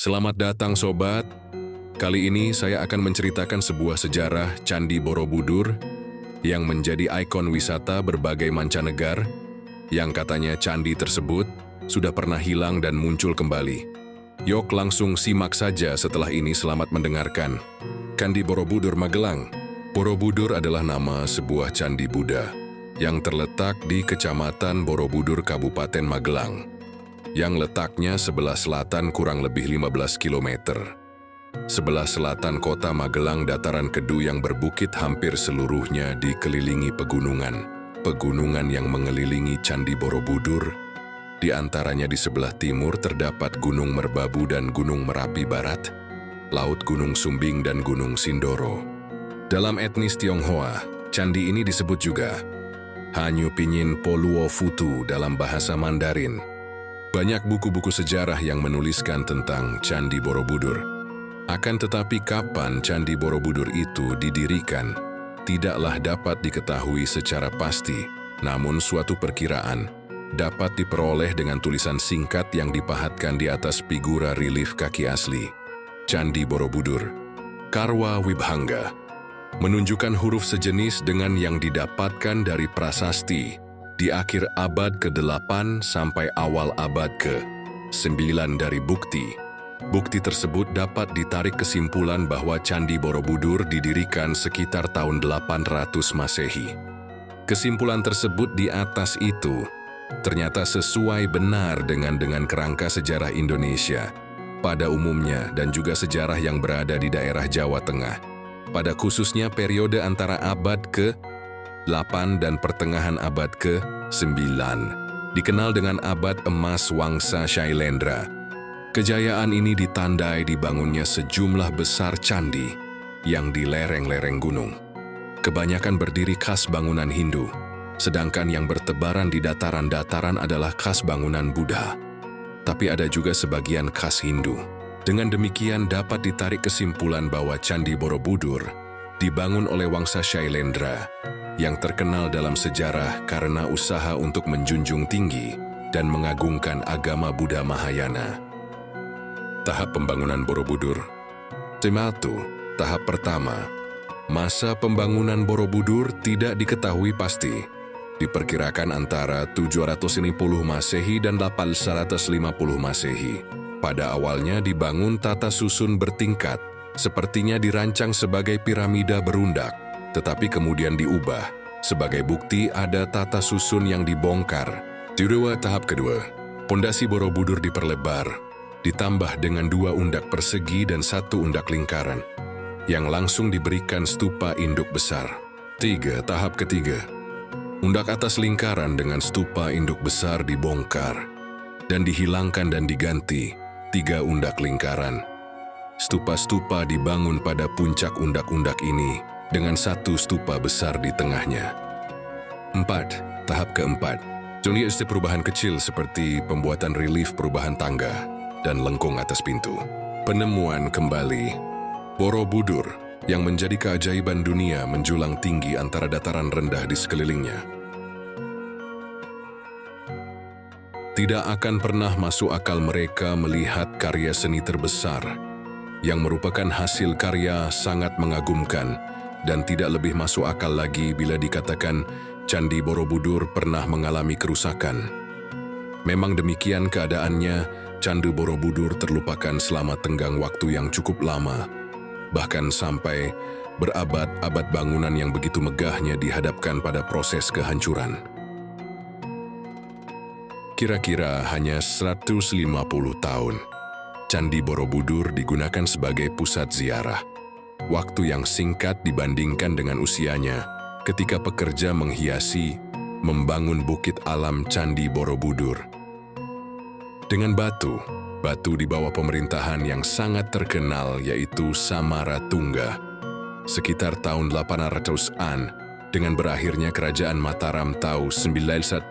Selamat datang sobat. Kali ini saya akan menceritakan sebuah sejarah Candi Borobudur yang menjadi ikon wisata berbagai mancanegara yang katanya candi tersebut sudah pernah hilang dan muncul kembali. Yok langsung simak saja setelah ini, selamat mendengarkan. Candi Borobudur Magelang. Borobudur adalah nama sebuah candi Buddha yang terletak di Kecamatan Borobudur, Kabupaten Magelang, yang letaknya sebelah selatan kurang lebih 15 km. Sebelah selatan kota Magelang, dataran Kedu yang berbukit hampir seluruhnya dikelilingi pegunungan. Pegunungan yang mengelilingi Candi Borobudur, di antaranya di sebelah timur terdapat Gunung Merbabu dan Gunung Merapi Barat, Laut Gunung Sumbing dan Gunung Sindoro. Dalam etnis Tionghoa, candi ini disebut juga Hanyu Pinyin Poluo Futu dalam bahasa Mandarin. Banyak buku-buku sejarah yang menuliskan tentang Candi Borobudur. Akan tetapi kapan Candi Borobudur itu didirikan tidaklah dapat diketahui secara pasti, namun suatu perkiraan dapat diperoleh dengan tulisan singkat yang dipahatkan di atas figura relief kaki asli. Candi Borobudur, Karwa Wibhanga, menunjukkan huruf sejenis dengan yang didapatkan dari prasasti di akhir abad ke-8 sampai awal abad ke-9 dari bukti. Bukti tersebut dapat ditarik kesimpulan bahwa Candi Borobudur didirikan sekitar tahun 800 Masehi. Kesimpulan tersebut di atas itu ternyata sesuai benar dengan kerangka sejarah Indonesia pada umumnya dan juga sejarah yang berada di daerah Jawa Tengah, pada khususnya periode antara abad ke-8 dan pertengahan abad ke-9, dikenal dengan abad emas Wangsa Shailendra. Kejayaan ini ditandai dibangunnya sejumlah besar candi yang di lereng-lereng gunung. Kebanyakan berdiri khas bangunan Hindu, sedangkan yang bertebaran di dataran-dataran adalah khas bangunan Buddha. Tapi ada juga sebagian khas Hindu. Dengan demikian dapat ditarik kesimpulan bahwa Candi Borobudur dibangun oleh Wangsa Shailendra yang terkenal dalam sejarah karena usaha untuk menjunjung tinggi dan mengagungkan agama Buddha Mahayana. Tahap pembangunan Borobudur. Tema 1. Tahap pertama. Masa pembangunan Borobudur tidak diketahui pasti. Diperkirakan antara 750 Masehi dan 850 Masehi. Pada awalnya dibangun tata susun bertingkat, sepertinya dirancang sebagai piramida berundak, tetapi kemudian diubah. Sebagai bukti ada tata susun yang dibongkar. Tahap kedua, pondasi Borobudur diperlebar, ditambah dengan 2 undak persegi dan 1 undak lingkaran, yang langsung diberikan stupa induk besar. Tahap ketiga, undak atas lingkaran dengan stupa induk besar dibongkar dan dihilangkan dan diganti 3 undak lingkaran. Stupa-stupa dibangun pada puncak undak-undak ini dengan 1 stupa besar di tengahnya. Tahap keempat, contoh perubahan kecil seperti pembuatan relief perubahan tangga dan lengkung atas pintu. Penemuan kembali Borobudur yang menjadi keajaiban dunia menjulang tinggi antara dataran rendah di sekelilingnya. Tidak akan pernah masuk akal mereka melihat karya seni terbesar yang merupakan hasil karya sangat mengagumkan, dan tidak lebih masuk akal lagi bila dikatakan Candi Borobudur pernah mengalami kerusakan. Memang demikian keadaannya, Candi Borobudur terlupakan selama tenggang waktu yang cukup lama, bahkan sampai berabad-abad bangunan yang begitu megahnya dihadapkan pada proses kehancuran. Kira-kira hanya 150 tahun, Candi Borobudur digunakan sebagai pusat ziarah. Waktu yang singkat dibandingkan dengan usianya ketika pekerja menghiasi, membangun bukit alam Candi Borobudur. Dengan batu di bawah pemerintahan yang sangat terkenal yaitu Samaratungga, sekitar tahun 800-an, dengan berakhirnya kerajaan Mataram tahun 930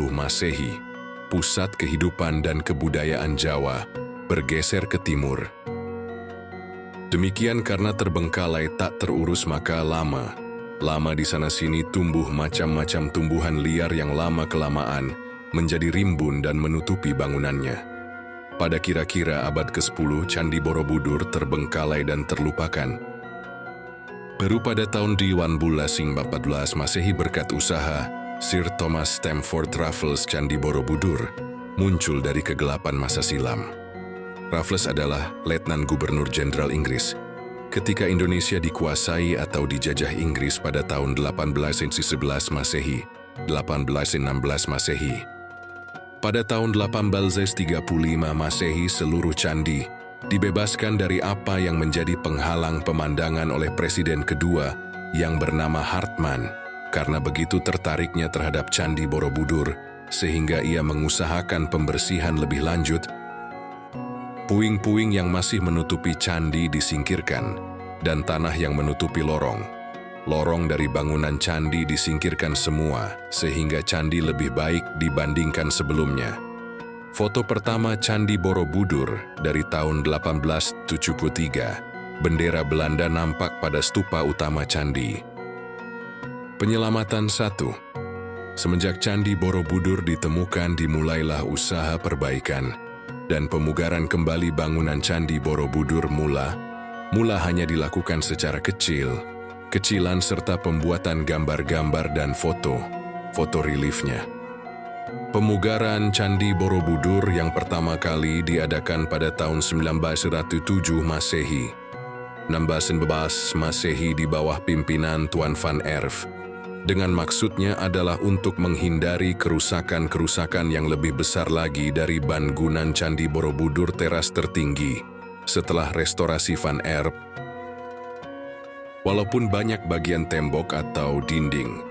Masehi, pusat kehidupan dan kebudayaan Jawa bergeser ke timur. Demikian karena terbengkalai tak terurus, maka lama di sana-sini tumbuh macam-macam tumbuhan liar yang lama-kelamaan menjadi rimbun dan menutupi bangunannya. Pada kira-kira abad ke-10, Candi Borobudur terbengkalai dan terlupakan. Baru pada tahun 1814 Masehi berkat usaha Sir Thomas Stamford Raffles, Candi Borobudur muncul dari kegelapan masa silam. Raffles adalah Letnan Gubernur Jenderal Inggris ketika Indonesia dikuasai atau dijajah Inggris pada tahun 1811 Masehi, 1816 Masehi. Pada tahun 1835 Masehi, seluruh candi dibebaskan dari apa yang menjadi penghalang pemandangan oleh Presiden kedua yang bernama Hartman karena begitu tertariknya terhadap Candi Borobudur sehingga ia mengusahakan pembersihan lebih lanjut. Puing-puing yang masih menutupi candi disingkirkan dan tanah yang menutupi lorong dari bangunan candi disingkirkan semua, sehingga candi lebih baik dibandingkan sebelumnya. Foto pertama Candi Borobudur dari tahun 1873, bendera Belanda nampak pada stupa utama candi. Penyelamatan 1. Semenjak Candi Borobudur ditemukan, dimulailah usaha perbaikan dan pemugaran kembali bangunan Candi Borobudur mula hanya dilakukan secara kecilan serta pembuatan gambar-gambar dan foto reliefnya. Pemugaran Candi Borobudur yang pertama kali diadakan pada tahun 1907 Masehi, 1611 Masehi di bawah pimpinan Tuan Van Erf, dengan maksudnya adalah untuk menghindari kerusakan-kerusakan yang lebih besar lagi dari bangunan Candi Borobudur teras tertinggi setelah restorasi Van Erf. Walaupun banyak bagian tembok atau dinding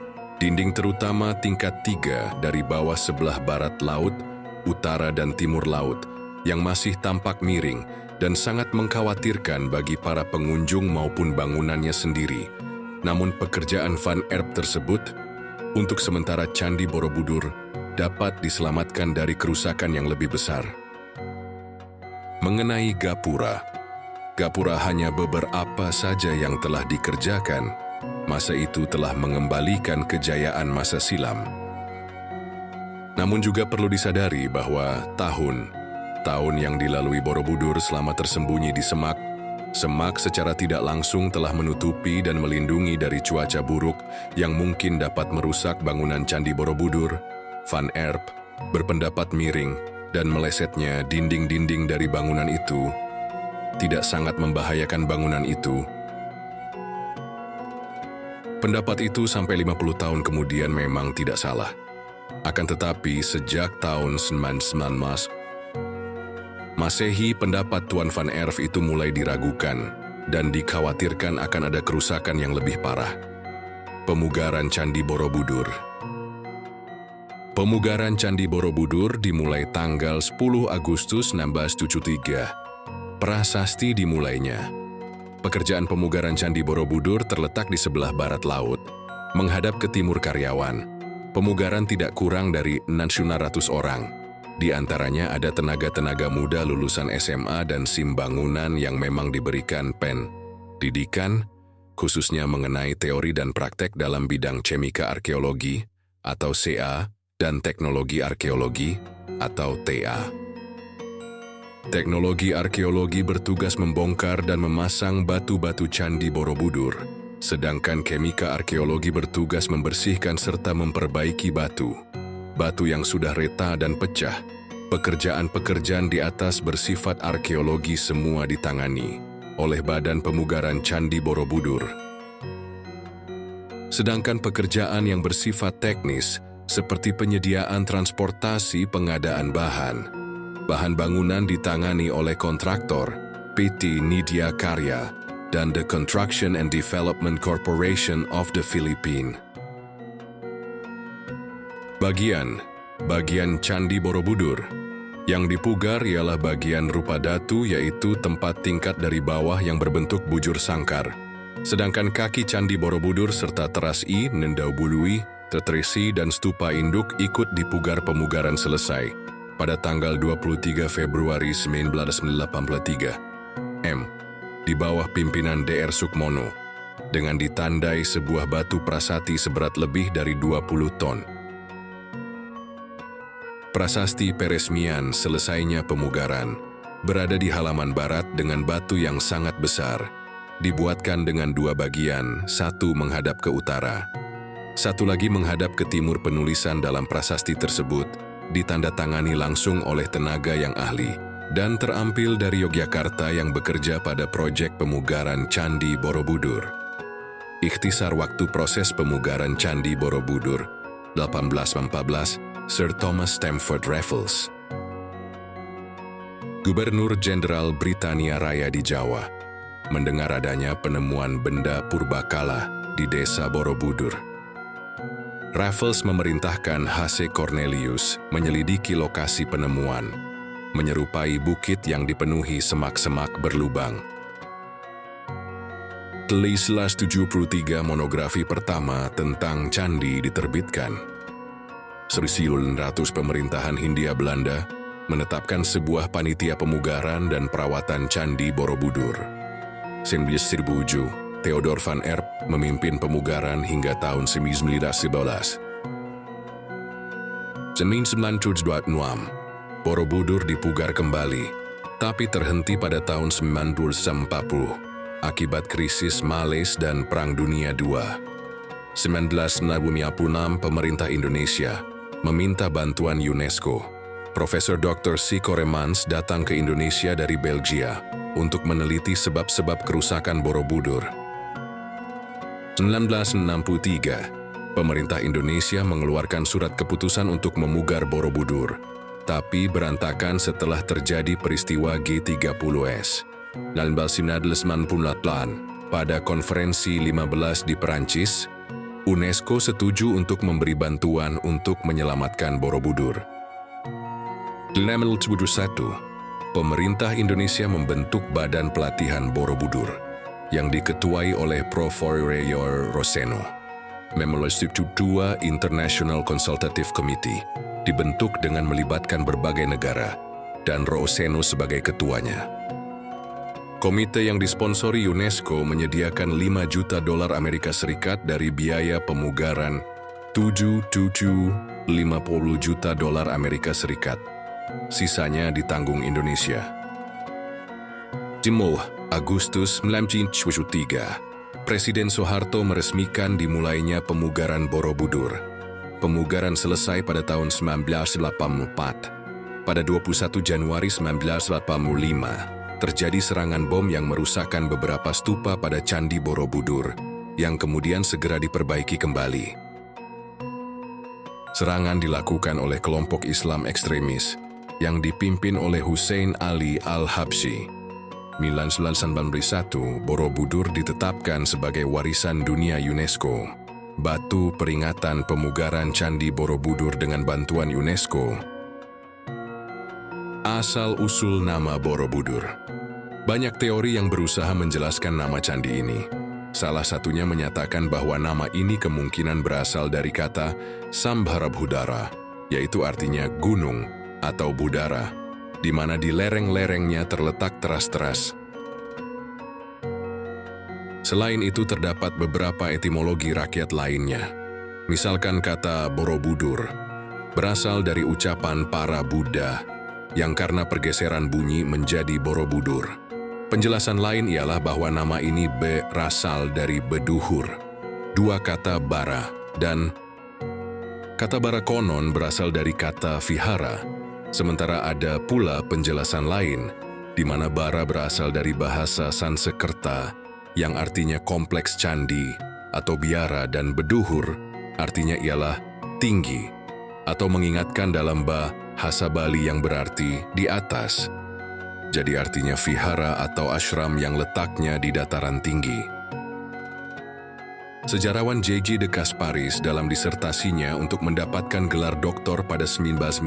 terutama tingkat 3 dari bawah sebelah barat laut, utara dan timur laut yang masih tampak miring dan sangat mengkhawatirkan bagi para pengunjung maupun bangunannya sendiri. Namun pekerjaan Van Erf tersebut untuk sementara Candi Borobudur dapat diselamatkan dari kerusakan yang lebih besar. Mengenai gapura hanya beberapa saja yang telah dikerjakan. Masa itu telah mengembalikan kejayaan masa silam. Namun juga perlu disadari bahwa tahun yang dilalui Borobudur selama tersembunyi di semak secara tidak langsung telah menutupi dan melindungi dari cuaca buruk yang mungkin dapat merusak bangunan Candi Borobudur. Van Erf berpendapat miring dan melesetnya dinding-dinding dari bangunan itu tidak sangat membahayakan bangunan itu. Pendapat itu sampai 50 tahun kemudian memang tidak salah. Akan tetapi sejak tahun 1919 Masehi, pendapat Tuan Van Erf itu mulai diragukan dan dikhawatirkan akan ada kerusakan yang lebih parah. Pemugaran Candi Borobudur. Pemugaran Candi Borobudur dimulai tanggal 10 Agustus 1673. Prasasti dimulainya. Pekerjaan pemugaran Candi Borobudur terletak di sebelah barat laut, menghadap ke timur Karyawan. Pemugaran tidak kurang dari 600 orang. Di antaranya ada tenaga-tenaga muda lulusan SMA dan SIM bangunan yang memang diberikan pendidikan, khususnya mengenai teori dan praktek dalam bidang cemika arkeologi atau CA dan teknologi arkeologi atau TA. Teknologi arkeologi bertugas membongkar dan memasang batu-batu Candi Borobudur, sedangkan kemika arkeologi bertugas membersihkan serta memperbaiki batu yang sudah retak dan pecah. Pekerjaan-pekerjaan di atas bersifat arkeologi semua ditangani oleh Badan Pemugaran Candi Borobudur. Sedangkan pekerjaan yang bersifat teknis seperti penyediaan transportasi, pengadaan bahan bangunan ditangani oleh kontraktor PT Nidya Karya dan The Construction and Development Corporation of the Philippines. Bagian Candi Borobudur yang dipugar ialah bagian rupa datu, yaitu tempat tingkat dari bawah yang berbentuk bujur sangkar. Sedangkan kaki Candi Borobudur serta teras Nendau Bului, Tetresi dan stupa induk ikut dipugar. Pemugaran selesai pada tanggal 23 Februari 1983 di bawah pimpinan Dr. Sukmono dengan ditandai sebuah batu prasasti seberat lebih dari 20 ton. Prasasti peresmian selesainya pemugaran berada di halaman barat dengan batu yang sangat besar. Dibuatkan dengan dua bagian, satu menghadap ke utara, satu lagi menghadap ke timur. Penulisan dalam prasasti tersebut ditandatangani langsung oleh tenaga yang ahli dan terampil dari Yogyakarta yang bekerja pada proyek pemugaran Candi Borobudur. Ikhtisar waktu proses pemugaran Candi Borobudur, 1814, Sir Thomas Stamford Raffles. Gubernur Jenderal Britania Raya di Jawa mendengar adanya penemuan benda purbakala di desa Borobudur. Raffles memerintahkan H.C. Cornelius menyelidiki lokasi penemuan, menyerupai bukit yang dipenuhi semak-semak berlubang. Telah 73 monografi pertama tentang candi diterbitkan. 1900 pemerintahan Hindia Belanda menetapkan sebuah panitia pemugaran dan perawatan Candi Borobudur. 1907, Theodor van Erp memimpin pemugaran hingga tahun 1911. 1926, Borobudur dipugar kembali, tapi terhenti pada tahun 1940 akibat krisis Malaysia dan Perang Dunia II. 1996, pemerintah Indonesia meminta bantuan UNESCO. Profesor Dr. C. Koremans datang ke Indonesia dari Belgia untuk meneliti sebab-sebab kerusakan Borobudur. 1963, pemerintah Indonesia mengeluarkan surat keputusan untuk memugar Borobudur, tapi berantakan setelah terjadi peristiwa G30S. 1998, pada konferensi 15 di Perancis, UNESCO setuju untuk memberi bantuan untuk menyelamatkan Borobudur. 1971, pemerintah Indonesia membentuk Badan Pelatihan Borobudur yang diketuai oleh Prof. Rayor Roseno. Memorialistik II International Consultative Committee dibentuk dengan melibatkan berbagai negara dan Roseno sebagai ketuanya. Komite yang disponsori UNESCO menyediakan $5 juta Amerika Serikat dari biaya pemugaran 50 juta Amerika Serikat. Sisanya ditanggung Indonesia. Jemuh, Agustus 1973, Presiden Soeharto meresmikan dimulainya pemugaran Borobudur. Pemugaran selesai pada tahun 1984. Pada 21 Januari 1985, terjadi serangan bom yang merusakkan beberapa stupa pada Candi Borobudur, yang kemudian segera diperbaiki kembali. Serangan dilakukan oleh kelompok Islam ekstremis yang dipimpin oleh Hussein Ali Al-Habsyi. 1991, Borobudur ditetapkan sebagai warisan dunia UNESCO. Batu peringatan pemugaran Candi Borobudur dengan bantuan UNESCO. Asal-usul nama Borobudur. Banyak teori yang berusaha menjelaskan nama candi ini. Salah satunya menyatakan bahwa nama ini kemungkinan berasal dari kata Sambharabhudara, yaitu artinya gunung atau budara, di mana di lereng-lerengnya terletak teras-teras. Selain itu terdapat beberapa etimologi rakyat lainnya. Misalkan kata Borobudur berasal dari ucapan para Buddha yang karena pergeseran bunyi menjadi Borobudur. Penjelasan lain ialah bahwa nama ini berasal dari beduhur, dua kata bara, dan kata bara konon berasal dari kata vihara. Sementara ada pula penjelasan lain, di mana bara berasal dari bahasa Sanskerta yang artinya kompleks candi atau biara, dan beduhur artinya ialah tinggi atau mengingatkan dalam bahasa Bali yang berarti di atas. Jadi artinya vihara atau ashram yang letaknya di dataran tinggi. Sejarawan J.J. de Kasparis dalam disertasinya untuk mendapatkan gelar doktor pada 1950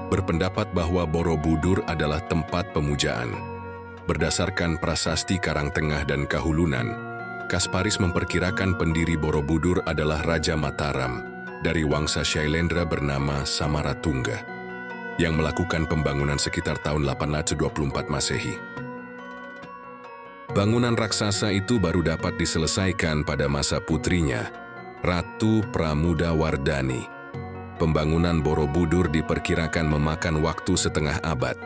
berpendapat bahwa Borobudur adalah tempat pemujaan. Berdasarkan prasasti Karangtengah dan Kahulunan, Kasparis memperkirakan pendiri Borobudur adalah Raja Mataram dari Wangsa Shailendra bernama Samaratungga, yang melakukan pembangunan sekitar tahun 824 Masehi. Bangunan raksasa itu baru dapat diselesaikan pada masa putrinya, Ratu Pramudawardhani. pembangunan Borobudur diperkirakan memakan waktu setengah abad.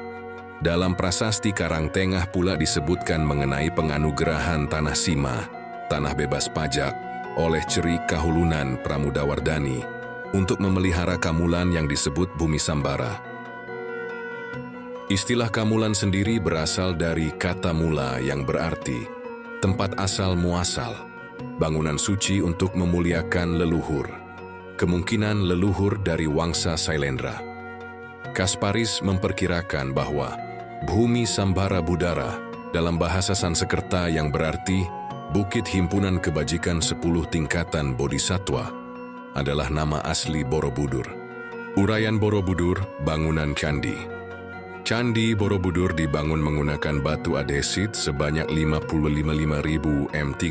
Dalam prasasti Karangtengah pula disebutkan mengenai penganugerahan Tanah Sima, tanah bebas pajak, oleh Ceri Kahulunan Pramudawardhani untuk memelihara Kamulan yang disebut Bumi Sambara. Istilah Kamulan sendiri berasal dari kata mula yang berarti tempat asal muasal, bangunan suci untuk memuliakan leluhur, kemungkinan leluhur dari Wangsa Sailendra. Kasparis memperkirakan bahwa Bhumi Sambara Budara dalam bahasa Sanskerta yang berarti Bukit Himpunan Kebajikan 10 Tingkatan Bodhisattva adalah nama asli Borobudur. Uraian Borobudur, bangunan candi. Candi Borobudur dibangun menggunakan batu adesit sebanyak 55.000 m3.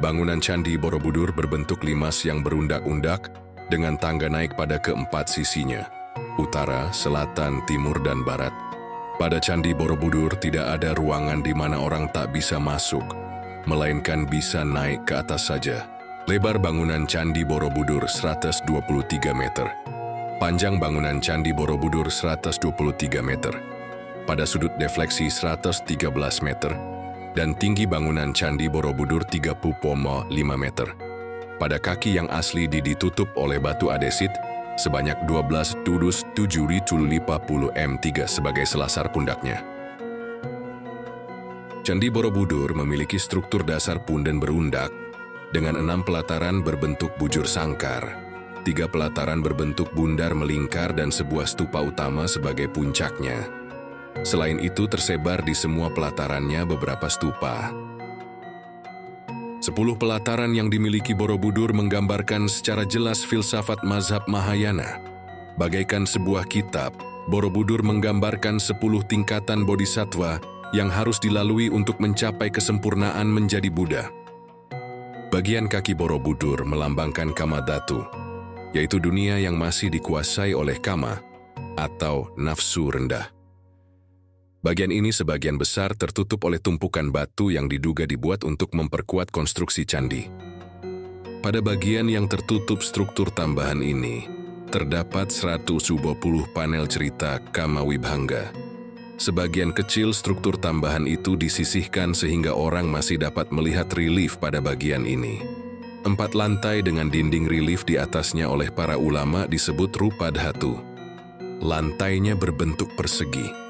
Bangunan Candi Borobudur berbentuk limas yang berundak-undak dengan tangga naik pada keempat sisinya, utara, selatan, timur, dan barat. Pada Candi Borobudur tidak ada ruangan di mana orang tak bisa masuk, melainkan bisa naik ke atas saja. Lebar bangunan Candi Borobudur 123 meter. Panjang bangunan Candi Borobudur 123 meter. Pada sudut defleksi 113 meter. Dan tinggi bangunan Candi Borobudur 30,5 meter. Pada kaki yang asli ditutup oleh batu adesit sebanyak 12 tudus 750 m3 sebagai selasar pundaknya. Candi Borobudur memiliki struktur dasar punden berundak dengan 6 pelataran berbentuk bujur sangkar, 3 pelataran berbentuk bundar melingkar dan sebuah stupa utama sebagai puncaknya. Selain itu tersebar di semua pelatarannya beberapa stupa. 10 pelataran yang dimiliki Borobudur menggambarkan secara jelas filsafat mazhab Mahayana. Bagaikan sebuah kitab, Borobudur menggambarkan 10 tingkatan bodhisattva yang harus dilalui untuk mencapai kesempurnaan menjadi Buddha. Bagian kaki Borobudur melambangkan Kamadhatu, yaitu dunia yang masih dikuasai oleh kama atau nafsu rendah. Bagian ini sebagian besar tertutup oleh tumpukan batu yang diduga dibuat untuk memperkuat konstruksi candi. Pada bagian yang tertutup struktur tambahan ini, terdapat 120 panel cerita Kamawibhanga. Sebagian kecil struktur tambahan itu disisihkan sehingga orang masih dapat melihat relief pada bagian ini. 4 lantai dengan dinding relief di atasnya oleh para ulama disebut rupa dhatu. Lantainya berbentuk persegi.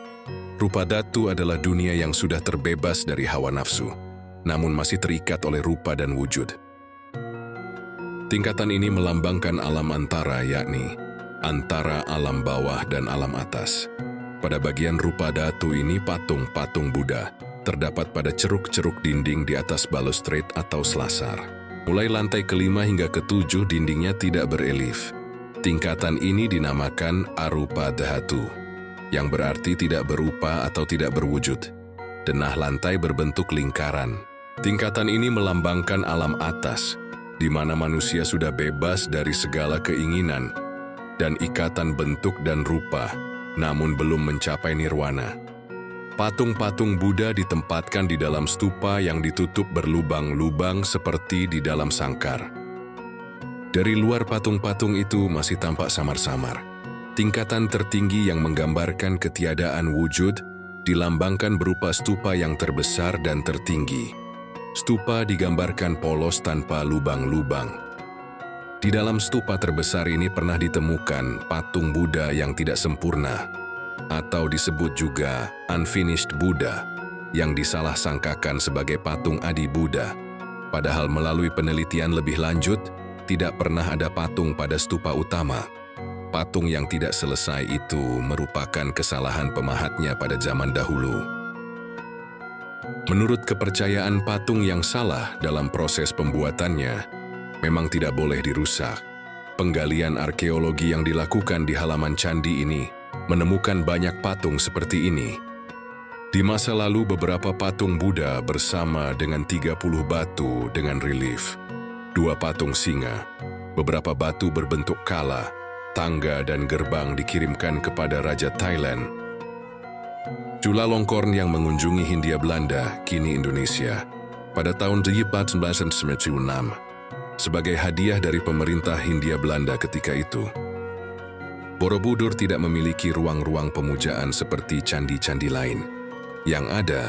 Rupa dhatu adalah dunia yang sudah terbebas dari hawa nafsu, namun masih terikat oleh rupa dan wujud. Tingkatan ini melambangkan alam antara, yakni antara alam bawah dan alam atas. Pada bagian rupa dhatu ini patung-patung Buddha terdapat pada ceruk-ceruk dinding di atas balustrade atau selasar. Mulai lantai ke-5 hingga ke-7 dindingnya tidak berelief. Tingkatan ini dinamakan arupa dhatu, yang berarti tidak berupa atau tidak berwujud. Denah lantai berbentuk lingkaran. Tingkatan ini melambangkan alam atas, di mana manusia sudah bebas dari segala keinginan dan ikatan bentuk dan rupa, namun belum mencapai nirwana. Patung-patung Buddha ditempatkan di dalam stupa yang ditutup berlubang-lubang seperti di dalam sangkar. Dari luar patung-patung itu masih tampak samar-samar. Tingkatan tertinggi yang menggambarkan ketiadaan wujud dilambangkan berupa stupa yang terbesar dan tertinggi. Stupa digambarkan polos tanpa lubang-lubang. Di dalam stupa terbesar ini pernah ditemukan patung Buddha yang tidak sempurna, atau disebut juga unfinished Buddha, yang disalah-sangkakan sebagai patung Adi Buddha. Padahal melalui penelitian lebih lanjut, tidak pernah ada patung pada stupa utama. Patung yang tidak selesai itu merupakan kesalahan pemahatnya pada zaman dahulu. Menurut kepercayaan, patung yang salah dalam proses pembuatannya memang tidak boleh dirusak. Penggalian arkeologi yang dilakukan di halaman candi ini menemukan banyak patung seperti ini. Di masa lalu beberapa patung Buddha bersama dengan 30 batu dengan relief, 2 patung singa, beberapa batu berbentuk kala, tangga dan gerbang dikirimkan kepada Raja Thailand. Chulalongkorn yang mengunjungi Hindia Belanda, kini Indonesia, pada tahun 1996, sebagai hadiah dari pemerintah Hindia Belanda ketika itu. Borobudur tidak memiliki ruang-ruang pemujaan seperti candi-candi lain. Yang ada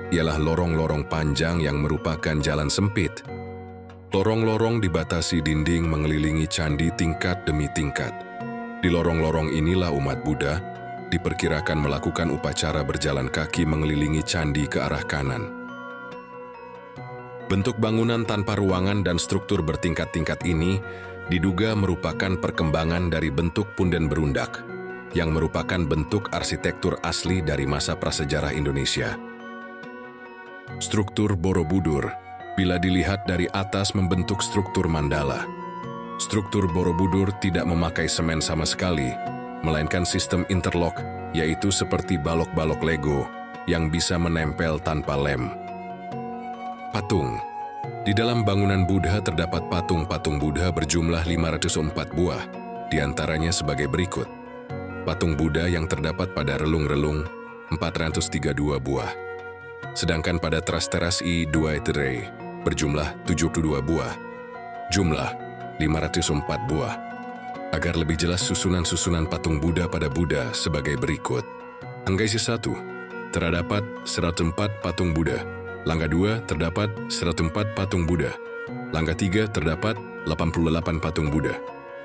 ialah lorong-lorong panjang yang merupakan jalan sempit. Lorong-lorong dibatasi dinding mengelilingi candi tingkat demi tingkat. Di lorong-lorong inilah umat Buddha diperkirakan melakukan upacara berjalan kaki mengelilingi candi ke arah kanan. Bentuk bangunan tanpa ruangan dan struktur bertingkat-tingkat ini diduga merupakan perkembangan dari bentuk punden berundak, yang merupakan bentuk arsitektur asli dari masa prasejarah Indonesia. Struktur Borobudur, bila dilihat dari atas membentuk struktur mandala. Struktur Borobudur tidak memakai semen sama sekali, melainkan sistem interlock, yaitu seperti balok-balok Lego yang bisa menempel tanpa lem. Patung. Di dalam bangunan Buddha terdapat patung-patung Buddha berjumlah 504 buah, diantaranya sebagai berikut. Patung Buddha yang terdapat pada relung-relung 432 buah. Sedangkan pada teras-teras I2 Eterei berjumlah 72 buah. Jumlah 504 buah. Agar lebih jelas susunan-susunan patung Buddha pada Buddha sebagai berikut. Anggaisi 1, terdapat 104 patung Buddha. Langkah 2, terdapat 104 patung Buddha. Langkah 3, terdapat 88 patung Buddha.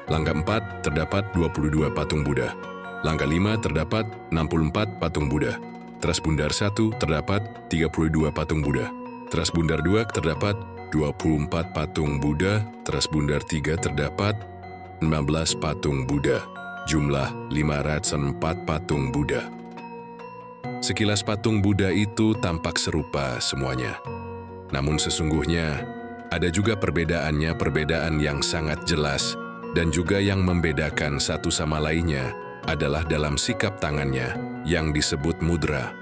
Langkah 4, terdapat 22 patung Buddha. Langkah 5, terdapat 64 patung Buddha. Teras bundar 1, terdapat 32 patung Buddha. Teras bundar 2, terdapat 24 patung Buddha. Teras bundar 3, terdapat 15 patung Buddha. Jumlah 504 patung Buddha. Sekilas patung Buddha itu tampak serupa semuanya. Namun sesungguhnya, ada juga perbedaan yang sangat jelas dan juga yang membedakan satu sama lainnya adalah dalam sikap tangannya yang disebut mudra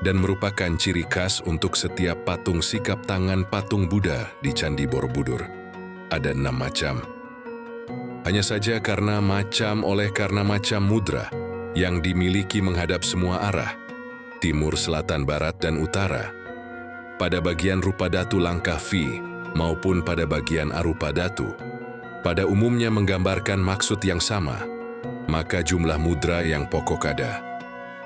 dan merupakan ciri khas untuk setiap patung sikap tangan patung Buddha di Candi Borobudur. Ada 6 macam. Hanya saja karena macam mudra yang dimiliki menghadap semua arah, timur, selatan, barat, dan utara. Pada bagian rupa datu langkah V maupun pada bagian arupa datu, pada umumnya menggambarkan maksud yang sama, maka jumlah mudra yang pokok ada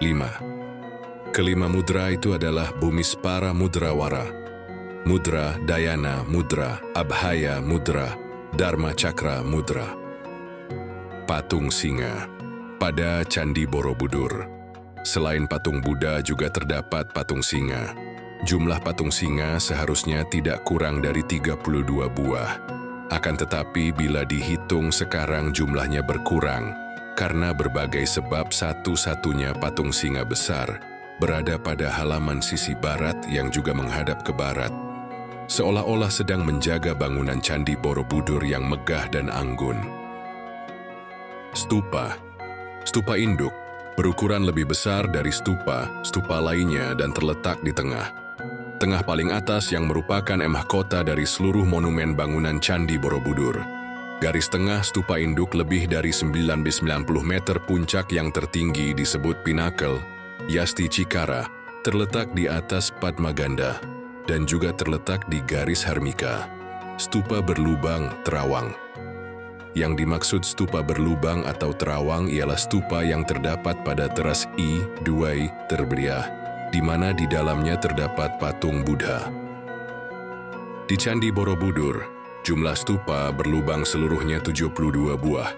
5. Kelima mudra itu adalah Bumispara Mudrawara, Mudra Dayana Mudra, Abhaya Mudra, Dharma Cakra Mudra. Patung singa pada Candi Borobudur. Selain patung Buddha juga terdapat patung singa. Jumlah patung singa seharusnya tidak kurang dari 32 buah. Akan tetapi bila dihitung sekarang jumlahnya berkurang, karena berbagai sebab satu-satunya patung singa besar berada pada halaman sisi barat yang juga menghadap ke barat. Seolah-olah sedang menjaga bangunan Candi Borobudur yang megah dan anggun. Stupa. Stupa induk berukuran lebih besar dari stupa lainnya dan terletak di tengah paling atas yang merupakan mahkota dari seluruh monumen bangunan Candi Borobudur. Garis tengah stupa induk lebih dari 90 meter puncak yang tertinggi disebut Pinnacle, Yasti Cikara, terletak di atas Padmaganda dan juga terletak di garis Harmika. Stupa berlubang terawang. Yang dimaksud stupa berlubang atau terawang ialah stupa yang terdapat pada teras I2 Terberia, di mana di dalamnya terdapat patung Buddha. Di Candi Borobudur, jumlah stupa berlubang seluruhnya 72 buah.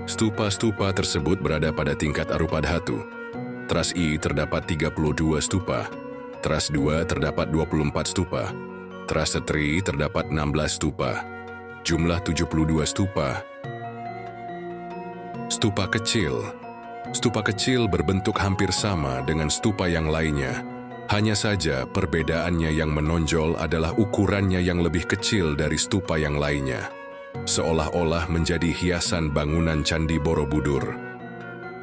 Stupa-stupa tersebut berada pada tingkat arupa dhatu. Teras I terdapat 32 stupa, teras 2 terdapat 24 stupa, teras 3 terdapat 16 stupa. Jumlah 72 stupa. Stupa kecil. Stupa kecil berbentuk hampir sama dengan stupa yang lainnya. Hanya saja perbedaannya yang menonjol adalah ukurannya yang lebih kecil dari stupa yang lainnya. Seolah-olah menjadi hiasan bangunan Candi Borobudur.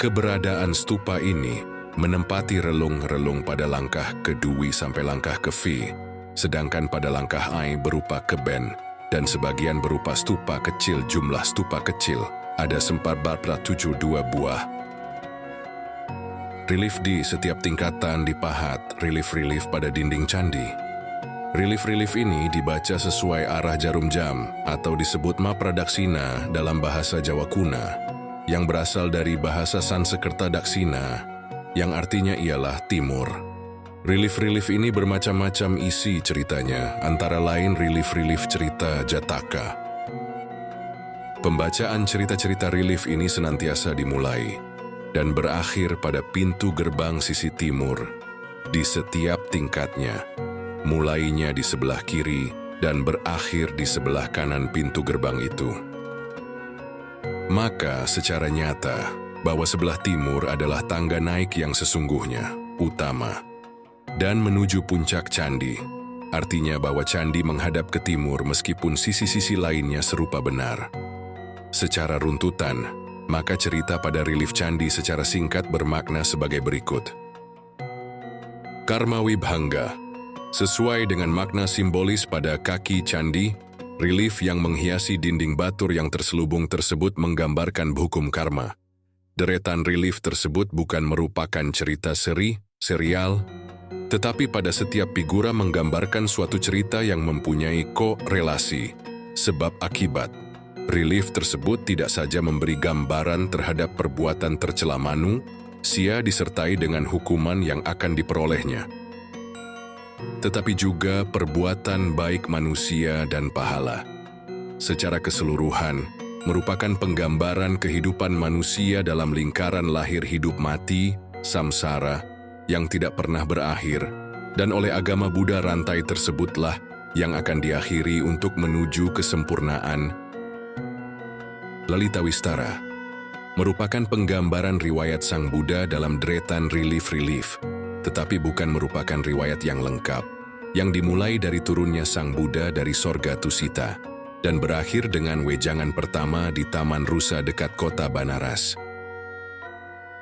Keberadaan stupa ini menempati relung-relung pada langkah ke-2 sampai langkah ke-V, sedangkan pada langkah I berupa keben, dan sebagian berupa stupa kecil. Jumlah stupa kecil ada 472 buah. Relief di setiap tingkatan dipahat relief-relief pada dinding candi. Relief-relief ini dibaca sesuai arah jarum jam atau disebut mapradaksina dalam bahasa Jawa kuna. yang berasal dari bahasa Sanskerta Daksina, yang artinya ialah timur. Relief-relief ini bermacam-macam isi ceritanya, antara lain relief-relief cerita Jataka. Pembacaan cerita-cerita relief ini senantiasa dimulai dan berakhir pada pintu gerbang sisi timur di setiap tingkatnya, mulainya di sebelah kiri dan berakhir di sebelah kanan pintu gerbang itu. Maka secara nyata bahwa sebelah timur adalah tangga naik yang sesungguhnya, utama, dan menuju puncak candi. Artinya bahwa candi menghadap ke timur meskipun sisi-sisi lainnya serupa benar. Secara runtutan, maka cerita pada relief candi secara singkat bermakna sebagai berikut. Karma Wibhanga, sesuai dengan makna simbolis pada kaki candi, relief yang menghiasi dinding batur yang terselubung tersebut menggambarkan hukum karma. Deretan relief tersebut bukan merupakan cerita serial, tetapi pada setiap figura menggambarkan suatu cerita yang mempunyai korelasi, sebab akibat. Relief tersebut tidak saja memberi gambaran terhadap perbuatan tercela manusia disertai dengan hukuman yang akan diperolehnya, tetapi juga perbuatan baik manusia dan pahala. Secara keseluruhan, merupakan penggambaran kehidupan manusia dalam lingkaran lahir hidup mati, samsara, yang tidak pernah berakhir, dan oleh agama Buddha rantai tersebutlah yang akan diakhiri untuk menuju kesempurnaan. Lalita Wistara merupakan penggambaran riwayat Sang Buddha dalam deretan relief-relief, tetapi bukan merupakan riwayat yang lengkap, yang dimulai dari turunnya Sang Buddha dari sorga Tusita, dan berakhir dengan wejangan pertama di Taman Rusa dekat kota Banaras.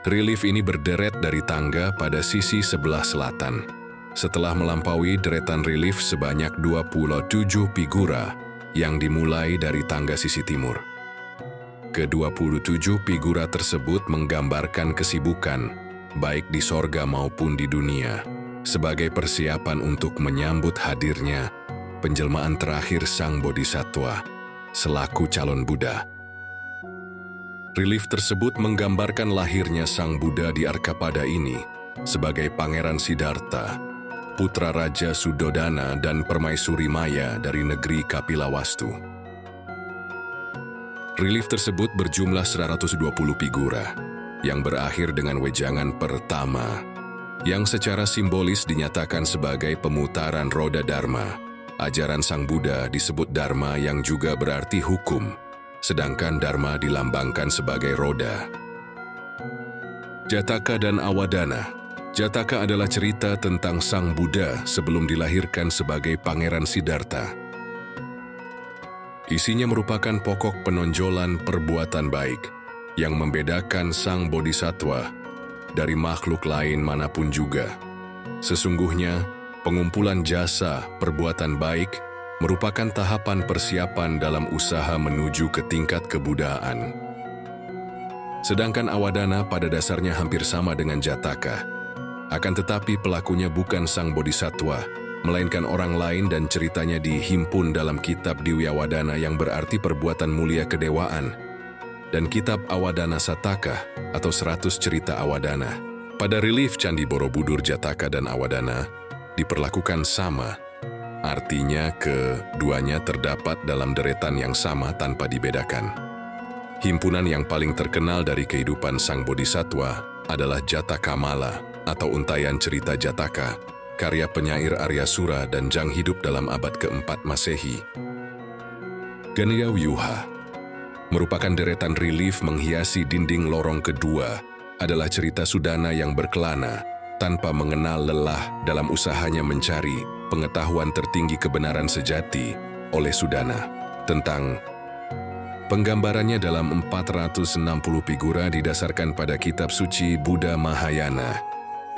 Relief ini berderet dari tangga pada sisi sebelah selatan. Setelah melampaui deretan relief sebanyak 27 figura yang dimulai dari tangga sisi timur. Ke-27 figura tersebut menggambarkan kesibukan, baik di sorga maupun di dunia, sebagai persiapan untuk menyambut hadirnya penjelmaan terakhir Sang Bodhisattva selaku calon Buddha. Relief tersebut menggambarkan lahirnya Sang Buddha di Arkapada ini sebagai Pangeran Siddhartha, putra Raja Sudodana dan Permaisuri Maya dari negeri Kapilawastu. Relief tersebut berjumlah 120 figura, yang berakhir dengan wejangan pertama, yang secara simbolis dinyatakan sebagai pemutaran roda Dharma. Ajaran Sang Buddha disebut Dharma yang juga berarti hukum, sedangkan Dharma dilambangkan sebagai roda. Jataka dan Awadana. Jataka adalah cerita tentang Sang Buddha sebelum dilahirkan sebagai Pangeran Siddhartha. Isinya merupakan pokok penonjolan perbuatan baik yang membedakan Sang Bodhisattva dari makhluk lain manapun juga. Sesungguhnya, pengumpulan jasa perbuatan baik merupakan tahapan persiapan dalam usaha menuju ke tingkat kebudayaan. Sedangkan Awadana pada dasarnya hampir sama dengan Jataka. Akan tetapi pelakunya bukan Sang Bodhisattva, melainkan orang lain dan ceritanya dihimpun dalam kitab Diwiyawadana yang berarti perbuatan mulia kedewaan, dan kitab Awadana Sataka atau 100 cerita Awadana. Pada relief Candi Borobudur, Jataka dan Awadana diperlakukan sama, artinya keduanya terdapat dalam deretan yang sama tanpa dibedakan. Himpunan yang paling terkenal dari kehidupan Sang Bodhisattva adalah Jataka Mala atau untayan cerita Jataka, karya penyair Arya Sura dan Jang hidup dalam abad ke-4 Masehi. Ganya Wyuha merupakan deretan relief menghiasi dinding lorong kedua, adalah cerita Sudana yang berkelana, tanpa mengenal lelah dalam usahanya mencari pengetahuan tertinggi kebenaran sejati oleh Sudana. Tentang penggambarannya dalam 460 figura didasarkan pada kitab suci Buddha Mahayana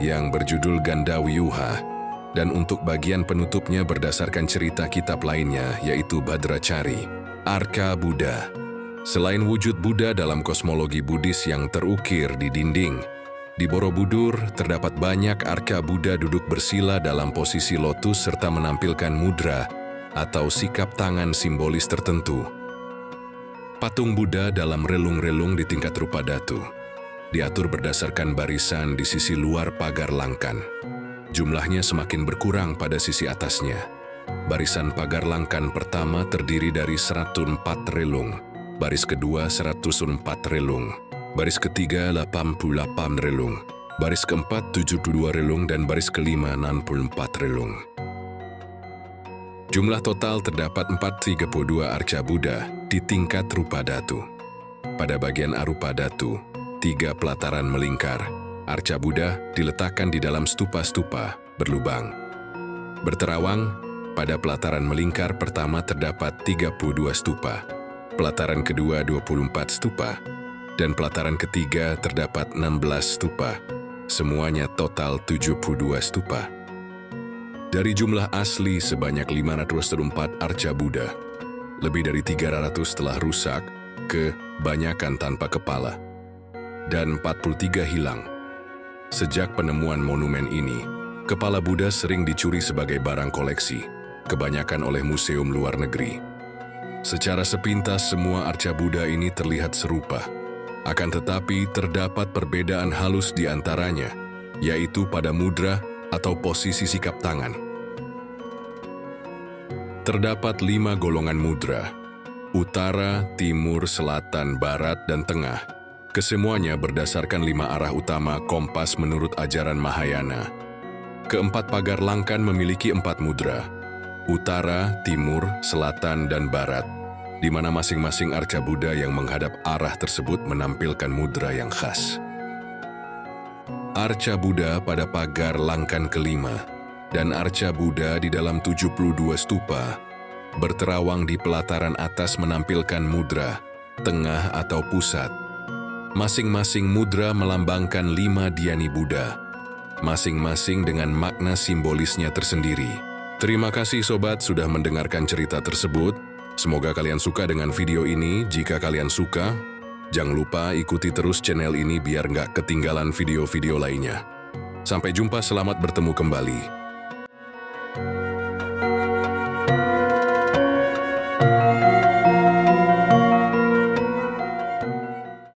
yang berjudul Ganda Wyuha, dan untuk bagian penutupnya berdasarkan cerita kitab lainnya yaitu Badrachari, Arka Buddha. Selain wujud Buddha dalam kosmologi Buddhis yang terukir di dinding, di Borobudur terdapat banyak arka Buddha duduk bersila dalam posisi lotus serta menampilkan mudra atau sikap tangan simbolis tertentu. Patung Buddha dalam relung-relung di tingkat rupa datu. Diatur berdasarkan barisan di sisi luar pagar langkan. Jumlahnya semakin berkurang pada sisi atasnya. Barisan pagar langkan pertama terdiri dari 104 relung, baris kedua 104 relung, baris ketiga 88 relung, baris keempat 72 relung, dan baris kelima 64 relung. Jumlah total terdapat 432 arca Buddha di tingkat rupa datu. Pada bagian arupa datu, 3 pelataran melingkar. Arca Buddha diletakkan di dalam stupa-stupa berlubang. Berterawang, pada pelataran melingkar pertama terdapat 32 stupa, pelataran kedua 24 stupa, dan pelataran ketiga terdapat 16 stupa. Semuanya total 72 stupa. Dari jumlah asli sebanyak 504 arca Buddha, lebih dari 300 telah rusak, kebanyakan tanpa kepala, dan 43 hilang. Sejak penemuan monumen ini, kepala Buddha sering dicuri sebagai barang koleksi, kebanyakan oleh museum luar negeri. Secara sepintas semua arca Buddha ini terlihat serupa, akan tetapi terdapat perbedaan halus di antaranya, yaitu pada mudra atau posisi sikap tangan. Terdapat 5 golongan mudra: utara, timur, selatan, barat, dan tengah. Kesemuanya berdasarkan 5 arah utama kompas menurut ajaran Mahayana. Keempat pagar langkan memiliki 4 mudra: utara, timur, selatan, dan barat, di mana masing-masing arca Buddha yang menghadap arah tersebut menampilkan mudra yang khas. Arca Buddha pada pagar langkan kelima dan arca Buddha di dalam 72 stupa berterawang di pelataran atas menampilkan mudra, tengah atau pusat. Masing-masing mudra melambangkan 5 dhyani Buddha, masing-masing dengan makna simbolisnya tersendiri. Terima kasih sobat sudah mendengarkan cerita tersebut. Semoga kalian suka dengan video ini. Jika kalian suka, jangan lupa ikuti terus channel ini biar nggak ketinggalan video-video lainnya. Sampai jumpa, selamat bertemu kembali.